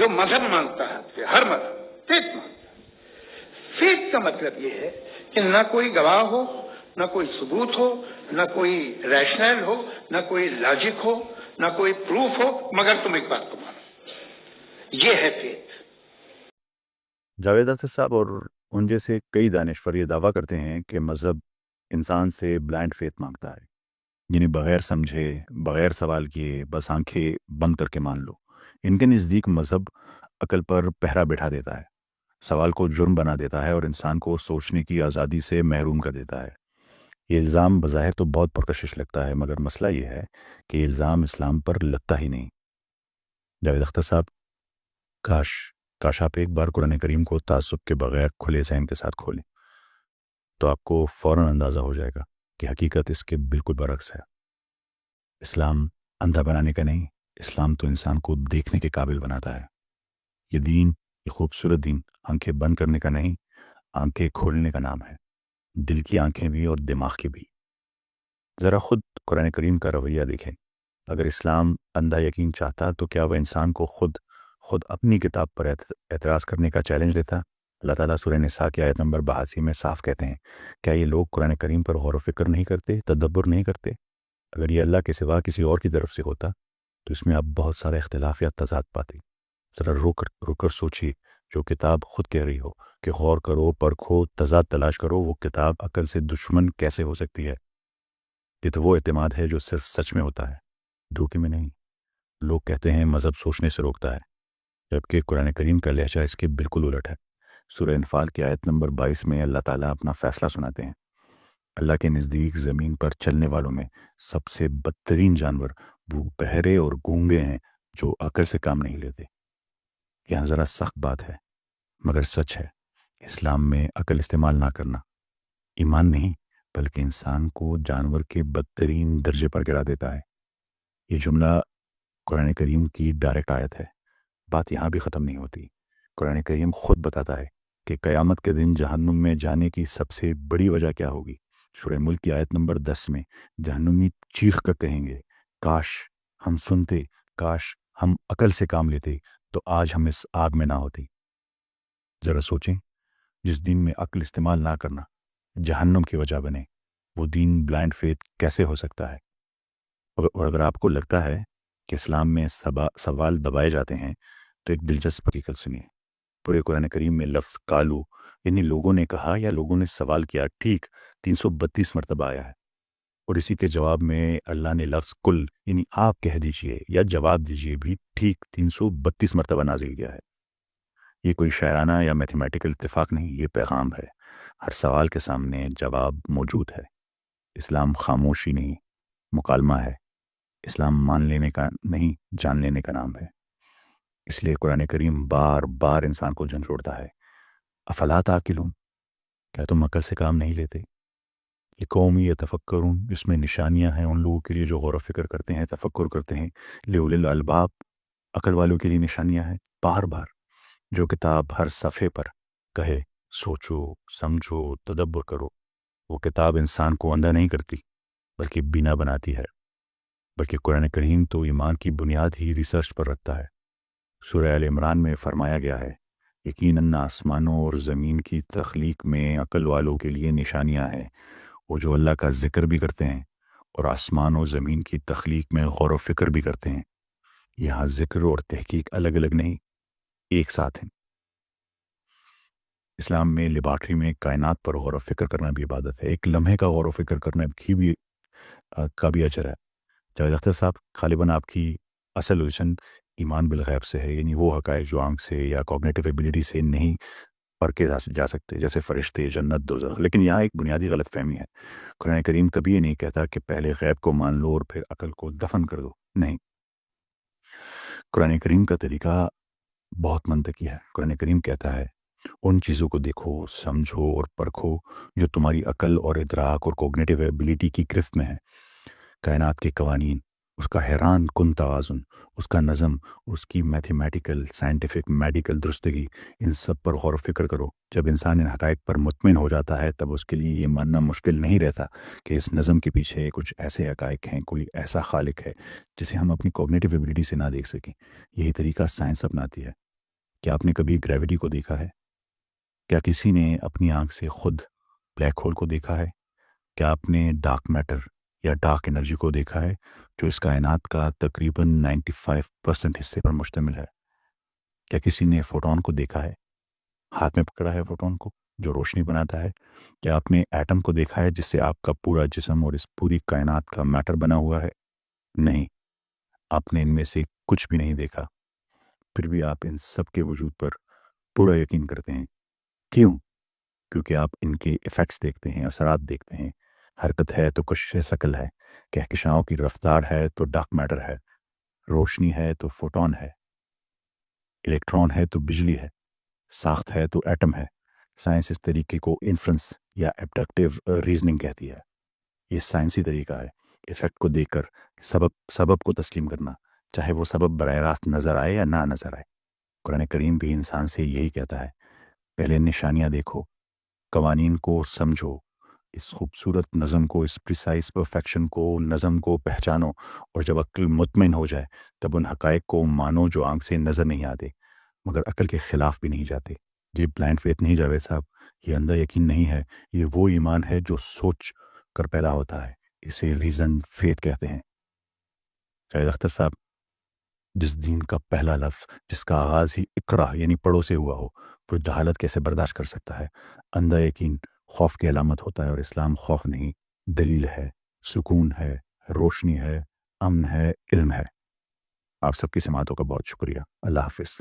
جو مذہب مانگتا ہے، ہر مذہب فیتھ مانگتا ہے۔ فیتھ کا مطلب یہ ہے کہ نہ کوئی گواہ ہو، نہ کوئی ثبوت ہو، نہ کوئی ریشنل ہو، نہ کوئی لاجک ہو، نہ کوئی پروف ہو، مگر تم ایک بات کو مانو، یہ ہے فیتھ۔ جاوید اختر صاحب اور ان جیسے کئی دانشور یہ دعویٰ کرتے ہیں کہ مذہب انسان سے بلائنڈ فیتھ مانگتا ہے، یعنی بغیر سمجھے، بغیر سوال کیے، بس آنکھیں بند کر کے مان لو۔ ان کے نزدیک مذہب عقل پر پہرا بٹھا دیتا ہے، سوال کو جرم بنا دیتا ہے اور انسان کو سوچنے کی آزادی سے محروم کر دیتا ہے۔ یہ الزام بظاہر تو بہت پرکشش لگتا ہے، مگر مسئلہ یہ ہے کہ یہ الزام اسلام پر لگتا ہی نہیں۔ جاوید اختر صاحب، کاش آپ ایک بار قرآن کریم کو تعصب کے بغیر کھلے ذہن کے ساتھ کھولیں، تو آپ کو فوراً اندازہ ہو جائے گا کہ حقیقت اس کے بالکل برعکس ہے۔ اسلام اندھا بنانے کا نہیں، اسلام تو انسان کو دیکھنے کے قابل بناتا ہے۔ یہ دین، یہ خوبصورت دین، آنکھیں بند کرنے کا نہیں، آنکھیں کھولنے کا نام ہے، دل کی آنکھیں بھی اور دماغ کی بھی۔ ذرا خود قرآن کریم کا رویہ دیکھیں۔ اگر اسلام اندھا یقین چاہتا تو کیا وہ انسان کو خود اپنی کتاب پر اعتراض کرنے کا چیلنج دیتا؟ اللہ تعالیٰ سورہ نساء کی آیت نمبر 82 میں صاف کہتے ہیں، کیا یہ لوگ قرآن کریم پر غور و فکر نہیں کرتے، تدبر نہیں کرتے؟ اگر یہ اللہ کے سوا کسی اور کی طرف سے ہوتا تو اس میں آپ بہت سارے اختلاف یا تضاد پاتے۔ ذرا رو کر سوچیے، جو کتاب خود کہہ رہی ہو کہ غور کرو، پرکھو، تضاد تلاش کرو، وہ کتاب عقل سے دشمن کیسے ہو سکتی ہے؟ یہ تو وہ اعتماد ہے جو صرف سچ میں ہوتا ہے، دھوکے میں نہیں۔ لوگ کہتے ہیں مذہب سوچنے سے روکتا ہے، جبکہ قرآن کریم کا لہجہ اس کے بالکل الٹ ہے۔ سورہ انفال کی آیت نمبر 22 میں اللہ تعالیٰ اپنا فیصلہ سناتے ہیں۔ اللہ کے نزدیک زمین پر چلنے والوں میں سب سے بدترین جانور وہ بہرے اور گونگے ہیں جو عقل سے کام نہیں لیتے۔ یہاں ذرا سخت بات ہے مگر سچ ہے، اسلام میں عقل استعمال نہ کرنا ایمان نہیں بلکہ انسان کو جانور کے بدترین درجے پر گرا دیتا ہے۔ یہ جملہ قرآن کریم کی ڈائریکٹ آیت ہے۔ بات یہاں بھی ختم نہیں ہوتی۔ قرآن کریم خود بتاتا ہے کہ قیامت کے دن جہنم میں جانے کی سب سے بڑی وجہ کیا ہوگی۔ سورہ ملک کی آیت نمبر 10 میں جہنمی چیخ کر کہیں گے، کاش ہم سنتے، کاش ہم عقل سے کام لیتے تو آج ہم اس آگ میں نہ ہوتی۔ ذرا سوچیں، جس دین میں عقل استعمال نہ کرنا جہنم کی وجہ بنے، وہ دین بلائنڈ فیتھ کیسے ہو سکتا ہے؟ اور اگر آپ کو لگتا ہے کہ اسلام میں سوال دبائے جاتے ہیں تو ایک دلچسپ حقیقت سنیے۔ پورے قرآن کریم میں لفظ قالو یعنی لوگوں نے کہا یا لوگوں نے سوال کیا ٹھیک 332 مرتبہ آیا ہے، اور اسی کے جواب میں اللہ نے لفظ کل یعنی آپ کہہ دیجئے یا جواب دیجئے بھی ٹھیک 332 مرتبہ نازل کیا ہے۔ یہ کوئی شاعرانہ یا میتھمیٹیکل اتفاق نہیں، یہ پیغام ہے۔ ہر سوال کے سامنے جواب موجود ہے۔ اسلام خاموشی نہیں، مکالمہ ہے۔ اسلام مان لینے کا نہیں، جان لینے کا نام ہے۔ اس لیے قرآن کریم بار بار انسان کو جھنجھوڑتا ہے، افلا تعقلون، کیا تم عقل سے کام نہیں لیتے؟ لقوم یتفکرون، جس میں نشانیاں ہیں ان لوگوں کے لیے جو غور و فکر کرتے ہیں، تفکر کرتے ہیں۔ لأولی الالباب، عقل والوں کے لیے نشانیاں ہیں۔ بار بار جو کتاب ہر صفحے پر کہے سوچو، سمجھو، تدبر کرو، وہ کتاب انسان کو اندھا نہیں کرتی بلکہ بینا بناتی ہے۔ بلکہ قرآن کریم تو ایمان کی بنیاد ہی ریسرچ پر رکھتا ہے۔ سورہ آل عمران میں فرمایا گیا ہے، یقیناً آسمانوں اور زمین کی تخلیق میں عقل والوں کے لیے نشانیاں ہیں، وہ جو اللہ کا ذکر بھی کرتے ہیں اور آسمان و زمین کی تخلیق میں غور و فکر بھی کرتے ہیں۔ یہاں ذکر اور تحقیق الگ الگ نہیں، ایک ساتھ ہیں۔ اسلام میں لیبارٹری میں کائنات پر غور و فکر کرنا بھی عبادت ہے، ایک لمحے کا غور و فکر کرنا کا بھی اجر ہے۔ جاوید اختر صاحب، غالباً آپ کی اصل الجھن ایمان بالغیب سے ہے، یعنی وہ حقائق جو آنکھ سے یا کوگنیٹو ایبیلٹی سے نہیں پرکھے جا سکتے، جیسے فرشتے، جنت، دوزخ۔ لیکن یہاں ایک بنیادی غلط فہمی ہے۔ قرآن کریم کبھی یہ نہیں کہتا کہ پہلے غیب کو مان لو اور پھر عقل کو دفن کر دو، نہیں۔ قرآن کریم کا طریقہ بہت منطقی ہے۔ قرآن کریم کہتا ہے ان چیزوں کو دیکھو، سمجھو اور پرکھو جو تمہاری عقل اور ادراک اور کوگنیٹو ایبیلٹی کی گرفت میں ہے۔ کائنات کے قوانین، اس کا حیران کن توازن، اس کا نظم، اس کی میتھمیٹیکل، سائنٹیفک، میڈیکل درستگی، ان سب پر غور و فکر کرو۔ جب انسان ان حقائق پر مطمئن ہو جاتا ہے تب اس کے لیے یہ ماننا مشکل نہیں رہتا کہ اس نظم کے پیچھے کچھ ایسے حقائق ہیں، کوئی ایسا خالق ہے جسے ہم اپنی کوگنیٹو ایبیلٹی سے نہ دیکھ سکیں۔ یہی طریقہ سائنس اپناتی ہے۔ کیا آپ نے کبھی گریوٹی کو دیکھا ہے؟ کیا کسی نے اپنی آنکھ سے خود بلیک ہول کو دیکھا ہے؟ کیا آپ نے ڈارک میٹر یا ڈارک انرجی کو دیکھا ہے جو اس کائنات کا تقریباً 95% حصے پر مشتمل ہے؟ کیا کسی نے فوٹون کو دیکھا ہے؟ ہاتھ میں پکڑا ہے فوٹون کو جو روشنی بناتا ہے؟ کیا آپ نے ایٹم کو دیکھا ہے جس سے آپ کا پورا جسم اور اس پوری کائنات کا میٹر بنا ہوا ہے؟ نہیں، آپ نے ان میں سے کچھ بھی نہیں دیکھا، پھر بھی آپ ان سب کے وجود پر پورا یقین کرتے ہیں۔ کیوں؟ کیونکہ آپ ان کے ایفیکٹس دیکھتے ہیں، اثرات دیکھتے ہیں۔ حرکت ہے تو کشش شکل ہے، کہکشاؤں کی رفتار ہے تو ڈارک میٹر ہے، روشنی ہے تو فوٹون ہے، الیکٹران ہے تو بجلی ہے، ساخت ہے تو ایٹم ہے۔ سائنس اس طریقے کو انفرنس یا ایبڈکٹیو ریزننگ کہتی ہے۔ یہ سائنسی طریقہ ہے ایفیکٹ کو دیکھ کر سبب کو تسلیم کرنا، چاہے وہ سبب براہ راست نظر آئے یا نہ نظر آئے۔ قرآن کریم بھی انسان سے یہی کہتا ہے، پہلے نشانیاں دیکھو، قوانین کو سمجھو، اس خوبصورت نظم کو، اس پریسائز پرفیکشن کو، نظم کو پہچانو، اور جب عقل مطمئن ہو جائے تب ان حقائق کو مانو جو آنکھ سے نظر نہیں آتے مگر عقل کے خلاف بھی نہیں جاتے۔ یہ بلائنڈ فیتھ نہیں جاوید صاحب، یہ اندھا یقین نہیں ہے، یہ وہ ایمان ہے جو سوچ کر پیدا ہوتا ہے، اسے ریزن فیتھ کہتے ہیں۔ شاہد اختر صاحب، جس دین کا پہلا لفظ جس کا آغاز ہی اقرا یعنی پڑھو سے ہوا ہو، وہ جہالت کیسے برداشت کر سکتا ہے؟ اندھا یقین خوف کی علامت ہوتا ہے، اور اسلام خوف نہیں، دلیل ہے، سکون ہے، روشنی ہے، امن ہے، علم ہے۔ آپ سب کی سماعتوں کا بہت شکریہ۔ اللہ حافظ۔